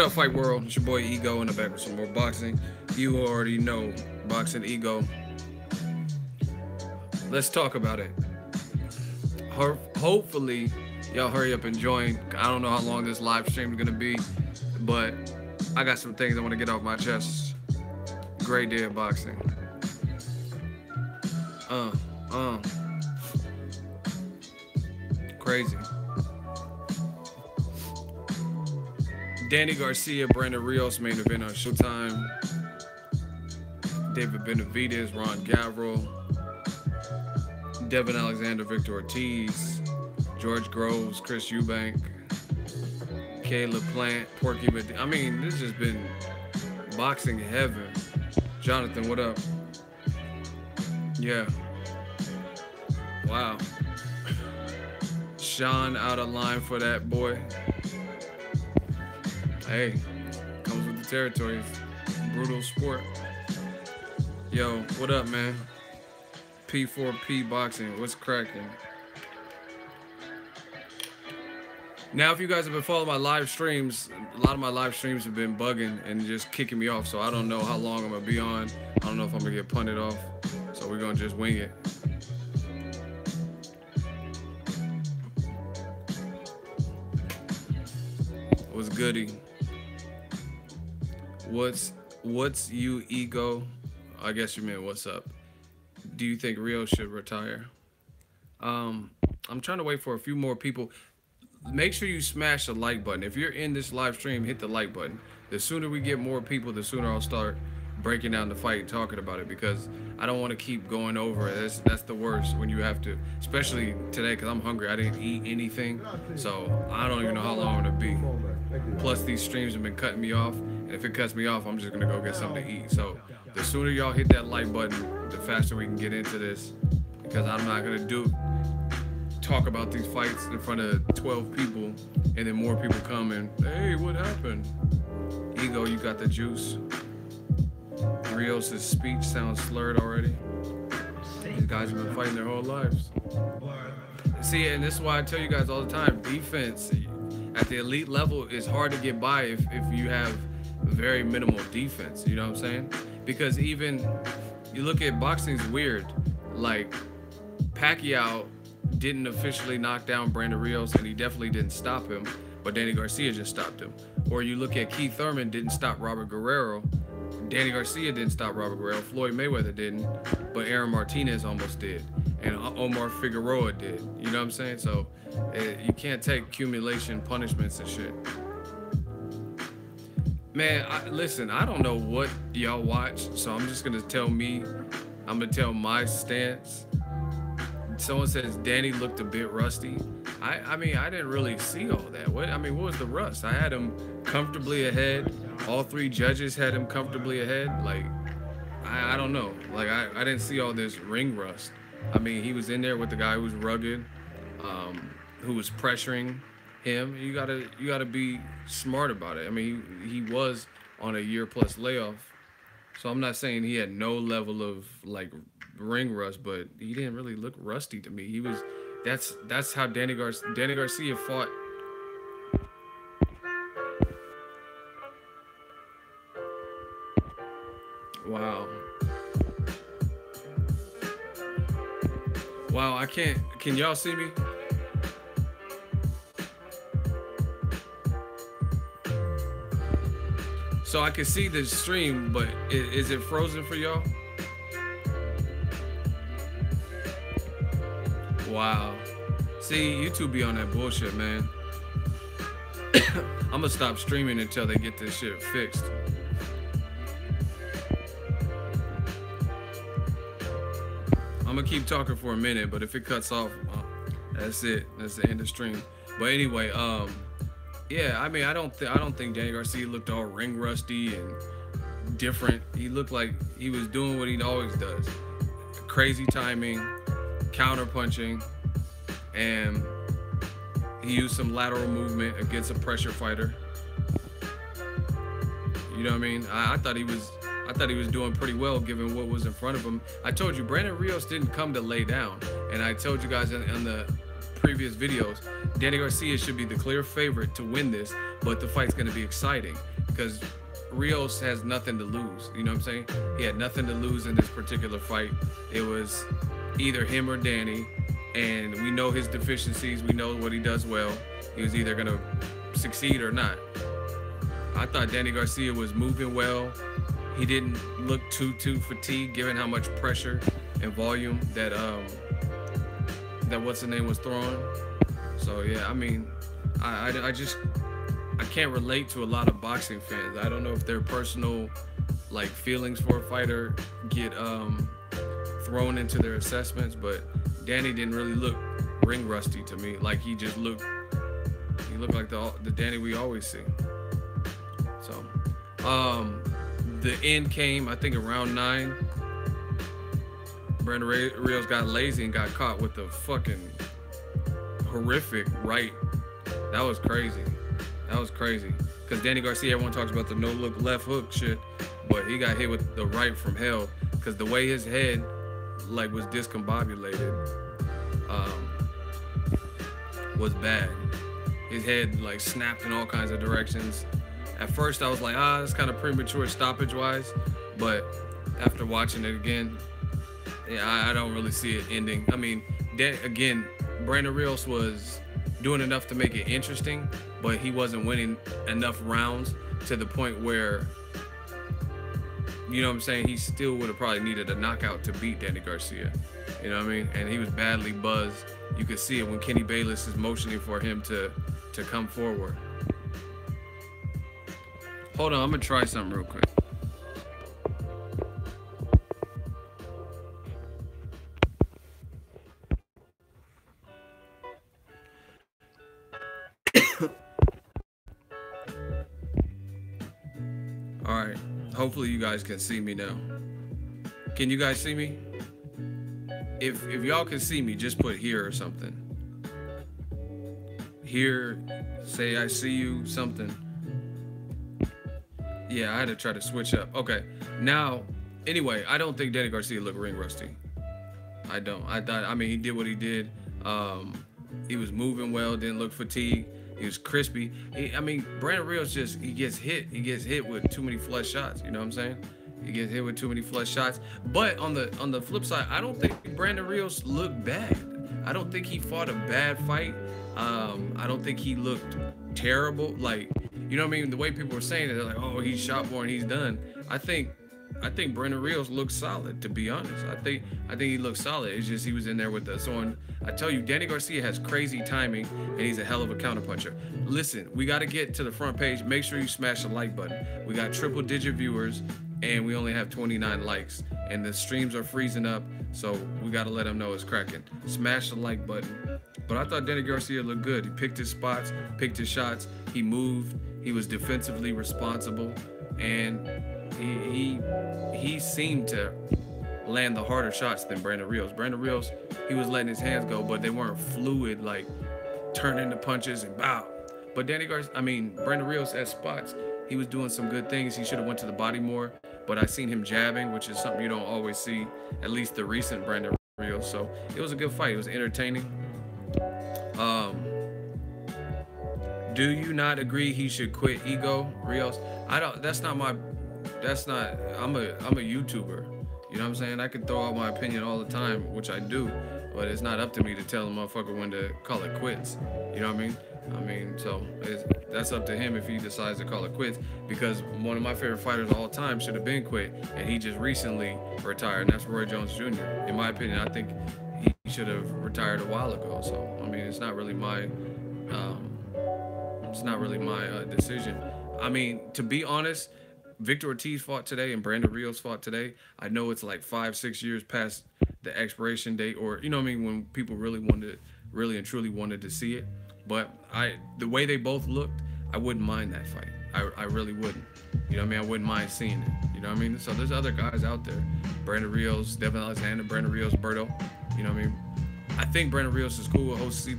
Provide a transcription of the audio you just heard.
What up, Fight World? It's your boy Ego in the back with some more boxing. You already know Boxing Ego. Let's talk about it. Hopefully, y'all hurry up and join. I don't know how long this live stream is gonna be, but I got some things I want to get off my chest. Great day of boxing. Crazy. Danny Garcia, Brandon Rios main event on Showtime. David Benavidez, Ron Gavril, Devin Alexander, Victor Ortiz, George Groves, Chris Eubank, Caleb Plant, Porky. I mean, this has been boxing heaven. Jonathan, what up? Yeah. Wow. Sean out of line for that boy. Hey, comes with the territory. Brutal sport. Yo, what up, man? P4P Boxing, what's cracking? Now, if you guys have been following my live streams, a lot of my live streams have been bugging and just kicking me off, so I don't know how long I'm gonna be on. I don't know if I'm gonna get punted off, so we're gonna just wing it. What's goody? What's you, Ego? I guess you meant what's up. Do you think Rios should retire? I'm trying to wait for a few more people. Make sure you smash the like button. If you're in this live stream, hit the like button. The sooner we get more people, the sooner I'll start breaking down the fight and talking about it, because I don't want to keep going over it. That's the worst when you have to, especially today, because I'm hungry. I didn't eat anything, so I don't even know how long it'll be. Plus, these streams have been cutting me off, and if it cuts me off, I'm just gonna go get something to eat. So the sooner y'all hit that like button, the faster we can get into this, because I'm not gonna talk about these fights in front of 12 people and then more people come and, hey, what happened? Ego, you got the juice. Rios' speech sounds slurred already. These guys have been fighting their whole lives. See, and this is why I tell you guys all the time, defense at the elite level is hard to get by if you have very minimal defense, you know what I'm saying? Because even, you look at boxing's weird, like Pacquiao didn't officially knock down Brandon Rios, and he definitely didn't stop him, but Danny Garcia just stopped him. Or you look at Keith Thurman didn't stop Robert Guerrero, Danny Garcia didn't stop Robert Guerrero, Floyd Mayweather didn't, but Aaron Martinez almost did, and Omar Figueroa did, you know what I'm saying? So you can't take accumulation punishments and shit. Man, listen, I don't know what y'all watch, so I'm just gonna tell my stance. Someone says Danny looked a bit rusty. I mean, I didn't really see all that. What was the rust? I had him comfortably ahead. All three judges had him comfortably ahead. Like, I don't know. Like, I didn't see all this ring rust. I mean, he was in there with the guy who was rugged, who was pressuring him. You gotta be smart about it. I mean, he was on a year-plus layoff, so I'm not saying he had no level of like ring rust, but he didn't really look rusty to me. He was. That's how Danny Garcia fought. Wow. Wow, I can't. Can y'all see me? So I can see the stream, but is it frozen for y'all? Wow. See, YouTube be on that bullshit, man. I'm gonna stop streaming until they get this shit fixed. I'm gonna keep talking for a minute, but if it cuts off, that's it. That's the end of stream. But anyway, yeah, I mean, I don't think Danny Garcia looked all ring rusty and different. He looked like he was doing what he always does. Crazy timing, counter punching, and he used some lateral movement against a pressure fighter. You know what I mean? I thought he was doing pretty well given what was in front of him. I told you, Brandon Rios didn't come to lay down, and I told you guys in the previous videos, Danny Garcia should be the clear favorite to win this, but the fight's going to be exciting because Rios has nothing to lose. You know what I'm saying? He had nothing to lose in this particular fight. It was either him or Danny, and we know his deficiencies. We know what he does well. He was either going to succeed or not. I thought Danny Garcia was moving well. He didn't look too fatigued, given how much pressure and volume that what's the name was throwing. So yeah, I mean, I can't relate to a lot of boxing fans. I don't know if their personal like feelings for a fighter get thrown into their assessments, but Danny didn't really look ring rusty to me. Like he looked like the Danny we always see. So the end came, I think, around 9. Brandon Rios got lazy and got caught with the fucking horrific right. That was crazy. Because Danny Garcia, everyone talks about the no-look left hook shit, but he got hit with the right from hell because the way his head like was discombobulated was bad. His head like snapped in all kinds of directions. At first I was like, it's kind of premature stoppage-wise, but after watching it again, yeah, I don't really see it ending. I mean, again, Brandon Rios was doing enough to make it interesting, but he wasn't winning enough rounds to the point where, you know what I'm saying, he still would have probably needed a knockout to beat Danny Garcia. You know what I mean? And he was badly buzzed. You could see it when Kenny Bayless is motioning for him to come forward. Hold on, I'm gonna try something real quick. All right, hopefully you guys can see me now. Can you guys see me? If y'all can see me, just put here or something. Here, say I see you, something. Yeah, I had to try to switch up. Okay, now, anyway, I don't think Danny Garcia looked ring rusty. I don't. I mean, he did what he did. He was moving well, didn't look fatigued. He was crispy. I mean, Brandon Rios he gets hit. He gets hit with too many flush shots. You know what I'm saying? He gets hit with too many flush shots. But on the flip side, I don't think Brandon Rios looked bad. I don't think he fought a bad fight. I don't think he looked terrible. Like, you know what I mean? The way people were saying it, they're like, oh, he's shot more and he's done. I think Brandon Rios looked solid, to be honest. I think he looked solid. It's just he was in there with us. So I tell you, Danny Garcia has crazy timing, and he's a hell of a counterpuncher. Listen, we got to get to the front page. Make sure you smash the like button. We got triple-digit viewers, and we only have 29 likes. And the streams are freezing up, so we got to let them know it's cracking. Smash the like button. But I thought Danny Garcia looked good. He picked his spots, picked his shots. He moved. He was defensively responsible, and he seemed to land the harder shots than Brandon Rios. Brandon Rios, he was letting his hands go, but they weren't fluid, like turning the punches and bow. But Brandon Rios at spots, he was doing some good things. He should have went to the body more, but I seen him jabbing, which is something you don't always see, at least the recent Brandon Rios. So it was a good fight. It was entertaining. Do you not agree he should quit ego, Rios? I'm a YouTuber. You know what I'm saying? I can throw out my opinion all the time, which I do, but it's not up to me to tell a motherfucker when to call it quits. You know what I mean? So that's up to him if he decides to call it quits, because one of my favorite fighters of all time should have been quit, and he just recently retired, and that's Roy Jones Jr. In my opinion, I think he should have retired a while ago. So, I mean, it's not really my decision. I mean, to be honest, Victor Ortiz fought today and Brandon Rios fought today. I know it's like 5-6 years past the expiration date, or you know what I mean, when people really and truly wanted to see it. But the way they both looked, I wouldn't mind that fight. I really wouldn't. You know what I mean? I wouldn't mind seeing it. You know what I mean? So there's other guys out there. Brandon Rios, Devin Alexander, Brandon Rios, Berto. You know what I mean? I think Brandon Rios is cool with Jose